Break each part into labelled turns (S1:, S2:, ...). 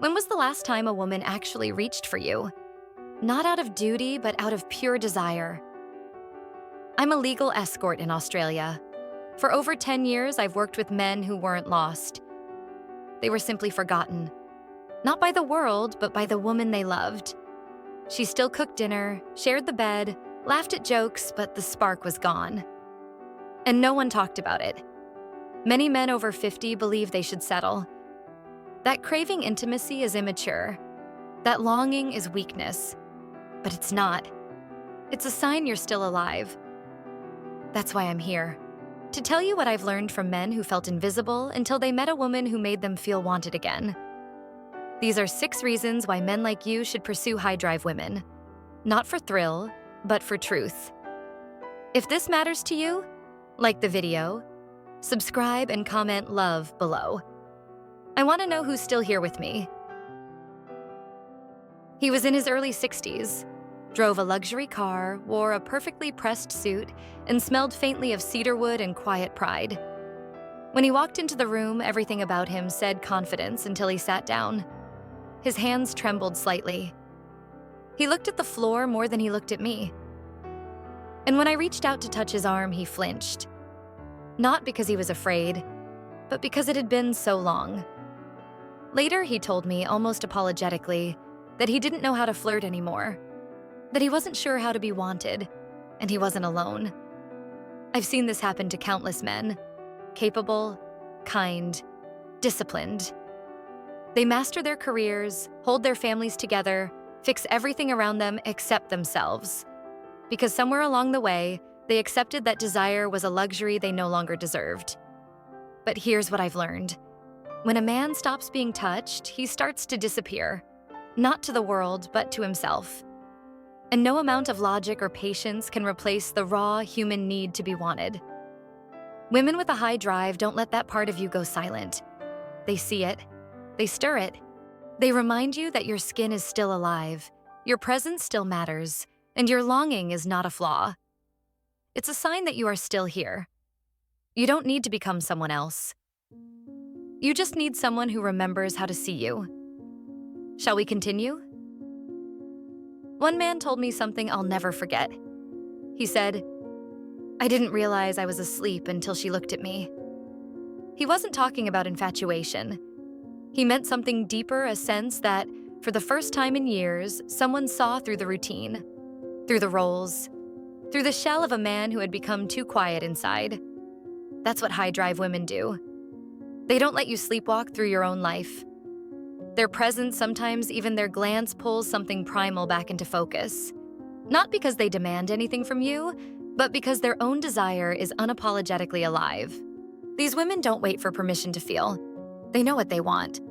S1: When was the last time a woman actually reached for you? Not out of duty, but out of pure desire. I'm a legal escort in Australia. For over 10 years, I've worked with men who weren't lost. They were simply forgotten. Not by the world, but by the woman they loved. She still cooked dinner, shared the bed, laughed at jokes, but the spark was gone. And no one talked about it. Many men over 50 believe they should settle. That craving intimacy is immature. That longing is weakness. But it's not. It's a sign you're still alive. That's why I'm here. To tell you what I've learned from men who felt invisible until they met a woman who made them feel wanted again. These are 6 reasons why men like you should pursue high-drive women. Not for thrill, but for truth. If this matters to you, like the video, subscribe and comment love below. I want to know who's still here with me. He was in his early 60s, drove a luxury car, wore a perfectly pressed suit, and smelled faintly of cedarwood and quiet pride. When he walked into the room, everything about him said confidence until he sat down. His hands trembled slightly. He looked at the floor more than he looked at me. And when I reached out to touch his arm, he flinched. Not because he was afraid, but because it had been so long. Later, he told me, almost apologetically, that he didn't know how to flirt anymore, that he wasn't sure how to be wanted, and he wasn't alone. I've seen this happen to countless men, capable, kind, disciplined. They master their careers, hold their families together, fix everything around them except themselves. Because somewhere along the way, they accepted that desire was a luxury they no longer deserved. But here's what I've learned. When a man stops being touched, he starts to disappear. Not to the world, but to himself. And no amount of logic or patience can replace the raw human need to be wanted. Women with a high drive don't let that part of you go silent. They see it. They stir it. They remind you that your skin is still alive, your presence still matters, and your longing is not a flaw. It's a sign that you are still here. You don't need to become someone else. You just need someone who remembers how to see you. Shall we continue? One man told me something I'll never forget. He said, "I didn't realize I was asleep until she looked at me." He wasn't talking about infatuation. He meant something deeper, a sense that, for the first time in years, someone saw through the routine, through the roles, through the shell of a man who had become too quiet inside. That's what high-drive women do. They don't let you sleepwalk through your own life. Their presence, sometimes even their glance, pulls something primal back into focus. Not because they demand anything from you, but because their own desire is unapologetically alive. These women don't wait for permission to feel. They know what they want.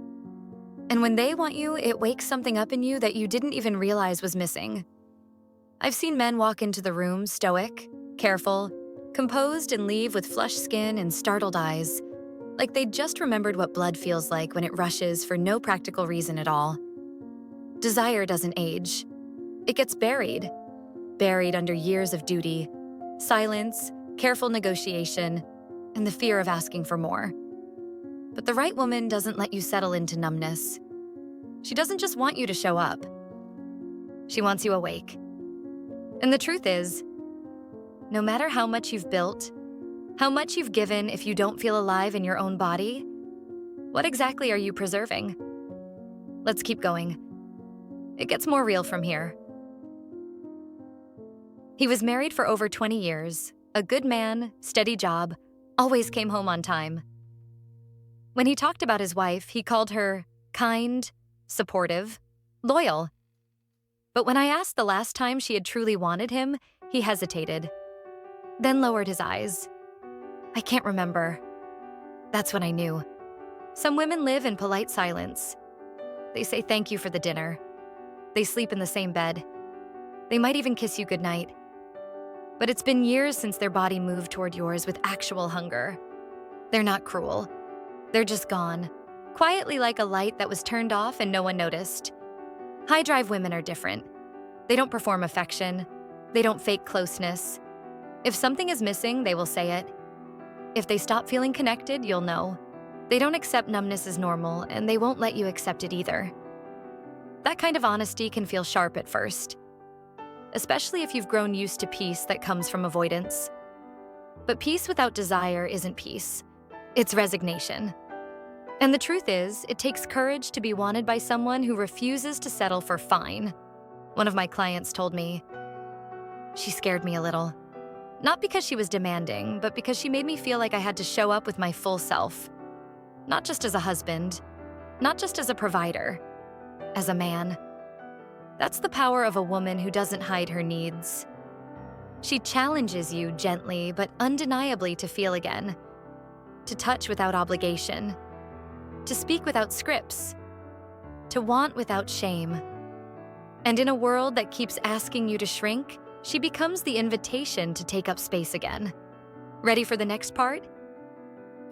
S1: And when they want you, it wakes something up in you that you didn't even realize was missing. I've seen men walk into the room stoic, careful, composed, and leave with flushed skin and startled eyes, like they'd just remembered what blood feels like when it rushes for no practical reason at all. Desire doesn't age. It gets buried under years of duty, silence, careful negotiation, and the fear of asking for more. But the right woman doesn't let you settle into numbness. She doesn't just want you to show up. She wants you awake. And the truth is, no matter how much you've built, how much you've given, if you don't feel alive in your own body, what exactly are you preserving? Let's keep going. It gets more real from here. He was married for over 20 years, a good man, steady job, always came home on time. When he talked about his wife, he called her kind, supportive, loyal. But when I asked the last time she had truly wanted him, he hesitated, then lowered his eyes. I can't remember. That's when I knew. Some women live in polite silence. They say thank you for the dinner. They sleep in the same bed. They might even kiss you goodnight. But it's been years since their body moved toward yours with actual hunger. They're not cruel. They're just gone, quietly like a light that was turned off and no one noticed. High-drive women are different. They don't perform affection. They don't fake closeness. If something is missing, they will say it. If they stop feeling connected, you'll know. They don't accept numbness as normal, and they won't let you accept it either. That kind of honesty can feel sharp at first, especially if you've grown used to peace that comes from avoidance. But peace without desire isn't peace, it's resignation. And the truth is, it takes courage to be wanted by someone who refuses to settle for fine. One of my clients told me, "She scared me a little. Not because she was demanding, but because she made me feel like I had to show up with my full self. Not just as a husband, not just as a provider, as a man." That's the power of a woman who doesn't hide her needs. She challenges you gently but undeniably to feel again, to touch without obligation, to speak without scripts, to want without shame. And in a world that keeps asking you to shrink, she becomes the invitation to take up space again. Ready for the next part?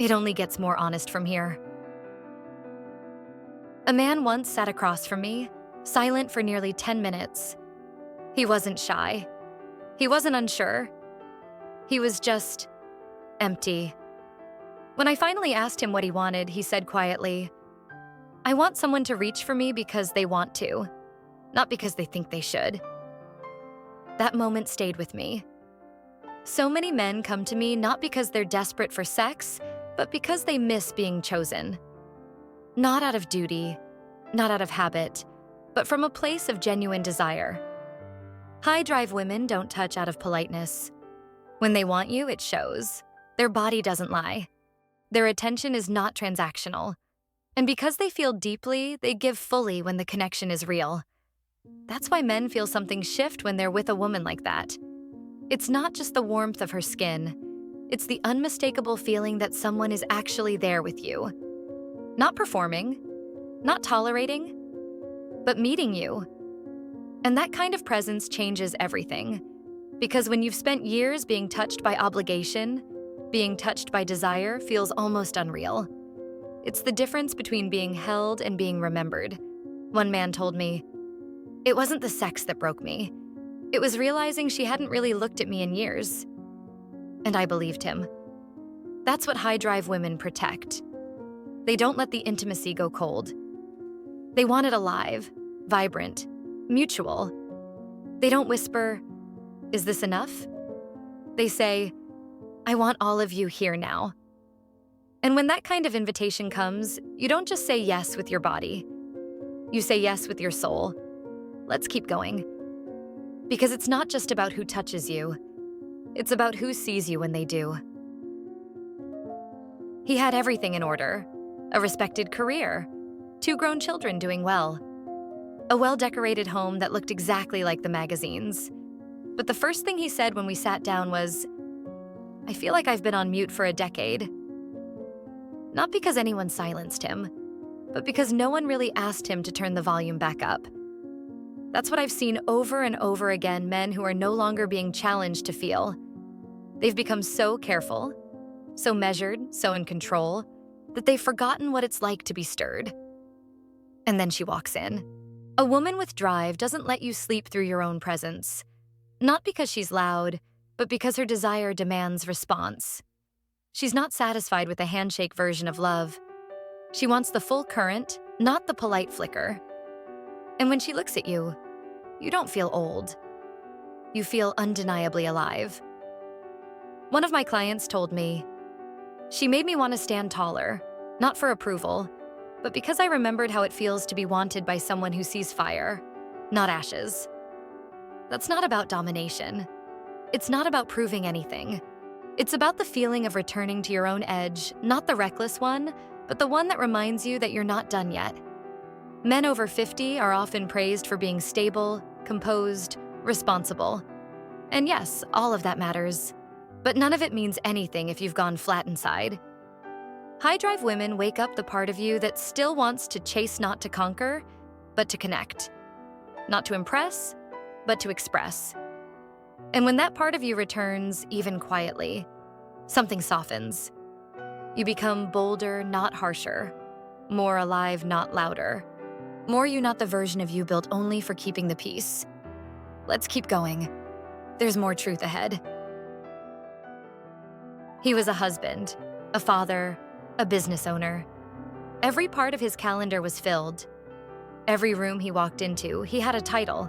S1: It only gets more honest from here. A man once sat across from me, silent for nearly 10 minutes. He wasn't shy. He wasn't unsure. He was just empty. When I finally asked him what he wanted, he said quietly, "I want someone to reach for me because they want to, not because they think they should." That moment stayed with me. So many men come to me not because they're desperate for sex, but because they miss being chosen. Not out of duty, not out of habit, but from a place of genuine desire. High-drive women don't touch out of politeness. When they want you, it shows. Their body doesn't lie. Their attention is not transactional. And because they feel deeply, they give fully when the connection is real. That's why men feel something shift when they're with a woman like that. It's not just the warmth of her skin. It's the unmistakable feeling that someone is actually there with you. Not performing, not tolerating, but meeting you. And that kind of presence changes everything. Because when you've spent years being touched by obligation, being touched by desire feels almost unreal. It's the difference between being held and being remembered. One man told me, "It wasn't the sex that broke me. It was realizing she hadn't really looked at me in years." And I believed him. That's what high-drive women protect. They don't let the intimacy go cold. They want it alive, vibrant, mutual. They don't whisper, "Is this enough?" They say, "I want all of you here now." And when that kind of invitation comes, you don't just say yes with your body. You say yes with your soul. Let's keep going. Because it's not just about who touches you. It's about who sees you when they do. He had everything in order. A respected career, 2 grown children doing well, a well-decorated home that looked exactly like the magazines. But the first thing he said when we sat down was, "I feel like I've been on mute for a decade." Not because anyone silenced him, but because no one really asked him to turn the volume back up. That's what I've seen over and over again, men who are no longer being challenged to feel. They've become so careful, so measured, so in control, that they've forgotten what it's like to be stirred. And then she walks in. A woman with drive doesn't let you sleep through your own presence. Not because she's loud, but because her desire demands response. She's not satisfied with the handshake version of love. She wants the full current, not the polite flicker. And when she looks at you, you don't feel old. You feel undeniably alive. One of my clients told me, "She made me want to stand taller, not for approval, but because I remembered how it feels to be wanted by someone who sees fire, not ashes." That's not about domination. It's not about proving anything. It's about the feeling of returning to your own edge, not the reckless one, but the one that reminds you that you're not done yet. Men over 50 are often praised for being stable, composed, responsible. And yes, all of that matters. But none of it means anything if you've gone flat inside. High-drive women wake up the part of you that still wants to chase, not to conquer, but to connect. Not to impress, but to express. And when that part of you returns, even quietly, something softens. You become bolder, not harsher. More alive, not louder. More you, not the version of you built only for keeping the peace. Let's keep going. There's more truth ahead. He was a husband, a father, a business owner. Every part of his calendar was filled. Every room he walked into, he had a title.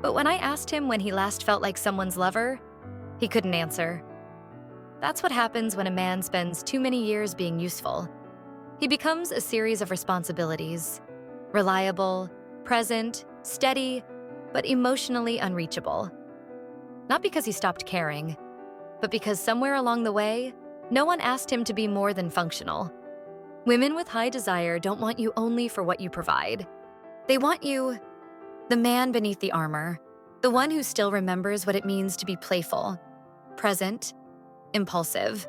S1: But when I asked him when he last felt like someone's lover, he couldn't answer. That's what happens when a man spends too many years being useful. He becomes a series of responsibilities: reliable, present, steady, but emotionally unreachable. Not because he stopped caring, but because somewhere along the way, no one asked him to be more than functional. Women with high desire don't want you only for what you provide. They want you, the man beneath the armor, the one who still remembers what it means to be playful, present, impulsive.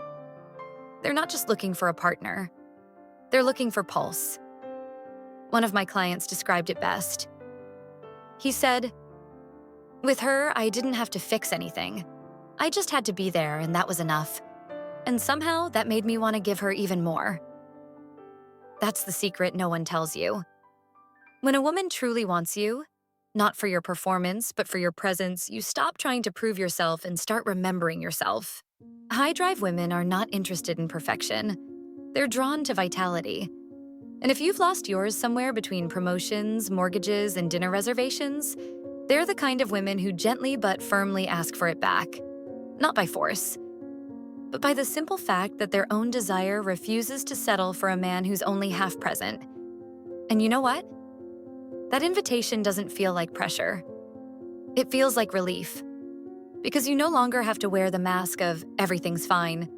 S1: They're not just looking for a partner. They're looking for pulse. One of my clients described it best. He said, "With her, I didn't have to fix anything. I just had to be there, and that was enough. And somehow, that made me want to give her even more." That's the secret no one tells you. When a woman truly wants you, not for your performance, but for your presence, you stop trying to prove yourself and start remembering yourself. High-drive women are not interested in perfection. They're drawn to vitality. And if you've lost yours somewhere between promotions, mortgages, and dinner reservations, they're the kind of women who gently but firmly ask for it back. Not by force, but by the simple fact that their own desire refuses to settle for a man who's only half present. And you know what? That invitation doesn't feel like pressure. It feels like relief. Because you no longer have to wear the mask of everything's fine.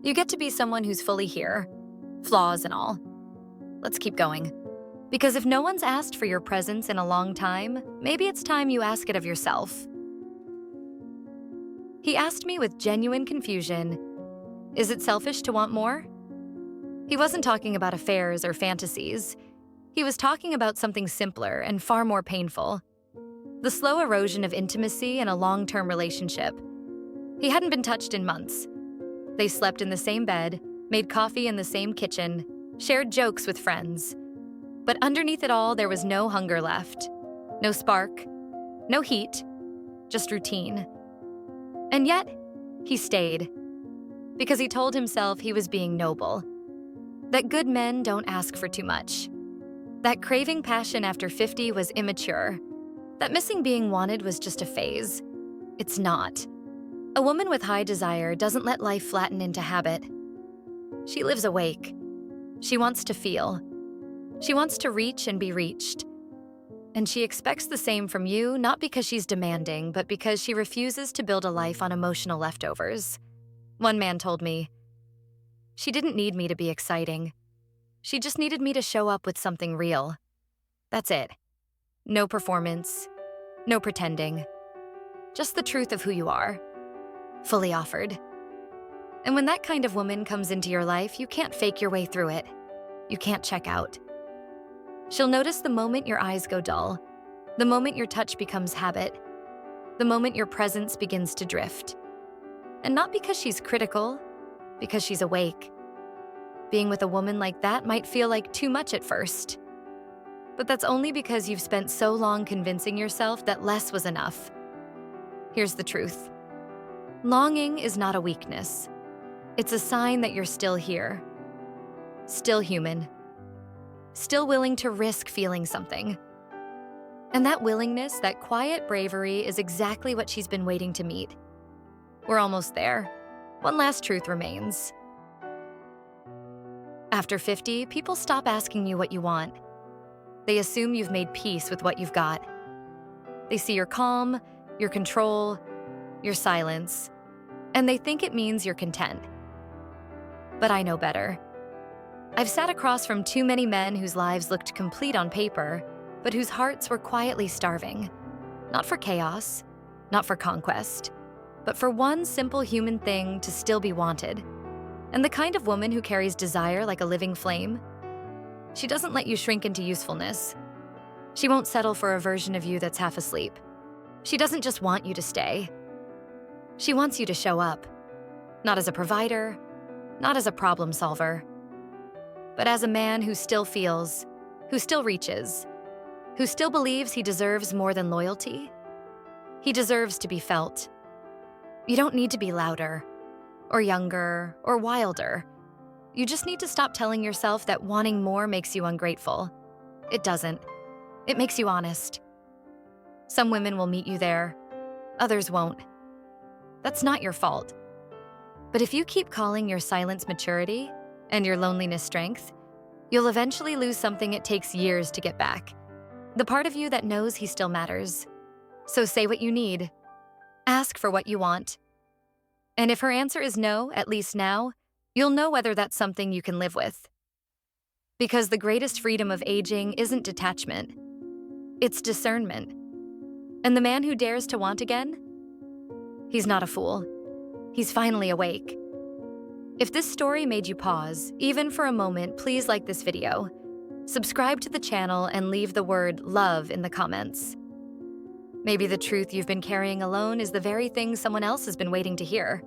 S1: You get to be someone who's fully here, flaws and all. Let's keep going. Because if no one's asked for your presence in a long time, maybe it's time you ask it of yourself. He asked me with genuine confusion, "Is it selfish to want more?" He wasn't talking about affairs or fantasies. He was talking about something simpler and far more painful. The slow erosion of intimacy in a long-term relationship. He hadn't been touched in months. They slept in the same bed, made coffee in the same kitchen, shared jokes with friends. But underneath it all, there was no hunger left. No spark, no heat, just routine. And yet, he stayed. Because he told himself he was being noble. That good men don't ask for too much. That craving passion after 50 was immature. That missing being wanted was just a phase. It's not. A woman with high desire doesn't let life flatten into habit. She lives awake. She wants to feel. She wants to reach and be reached. And she expects the same from you, not because she's demanding, but because she refuses to build a life on emotional leftovers. One man told me, "She didn't need me to be exciting. She just needed me to show up with something real. That's it. No performance, no pretending. Just the truth of who you are. Fully offered." And when that kind of woman comes into your life, you can't fake your way through it. You can't check out. She'll notice the moment your eyes go dull, the moment your touch becomes habit, the moment your presence begins to drift. And not because she's critical, because she's awake. Being with a woman like that might feel like too much at first. But that's only because you've spent so long convincing yourself that less was enough. Here's the truth. Longing is not a weakness. It's a sign that you're still here. Still human. Still willing to risk feeling something. And that willingness, that quiet bravery, is exactly what she's been waiting to meet. We're almost there. One last truth remains. After 50, people stop asking you what you want. They assume you've made peace with what you've got. They see your calm, your control, your silence, and they think it means you're content. But I know better. I've sat across from too many men whose lives looked complete on paper, but whose hearts were quietly starving. Not for chaos, not for conquest, but for one simple human thing: to still be wanted. And the kind of woman who carries desire like a living flame, she doesn't let you shrink into usefulness. She won't settle for a version of you that's half asleep. She doesn't just want you to stay. She wants you to show up. Not as a provider, not as a problem solver, but as a man who still feels, who still reaches, who still believes he deserves more than loyalty. He deserves to be felt. You don't need to be louder, or younger, or wilder. You just need to stop telling yourself that wanting more makes you ungrateful. It doesn't. It makes you honest. Some women will meet you there, others won't. That's not your fault. But if you keep calling your silence maturity and your loneliness strength, you'll eventually lose something it takes years to get back. The part of you that knows he still matters. So say what you need. Ask for what you want. And if her answer is no, at least now, you'll know whether that's something you can live with. Because the greatest freedom of aging isn't detachment, it's discernment. And the man who dares to want again, he's not a fool. He's finally awake. If this story made you pause, even for a moment, please like this video, subscribe to the channel, and leave the word love in the comments. Maybe the truth you've been carrying alone is the very thing someone else has been waiting to hear.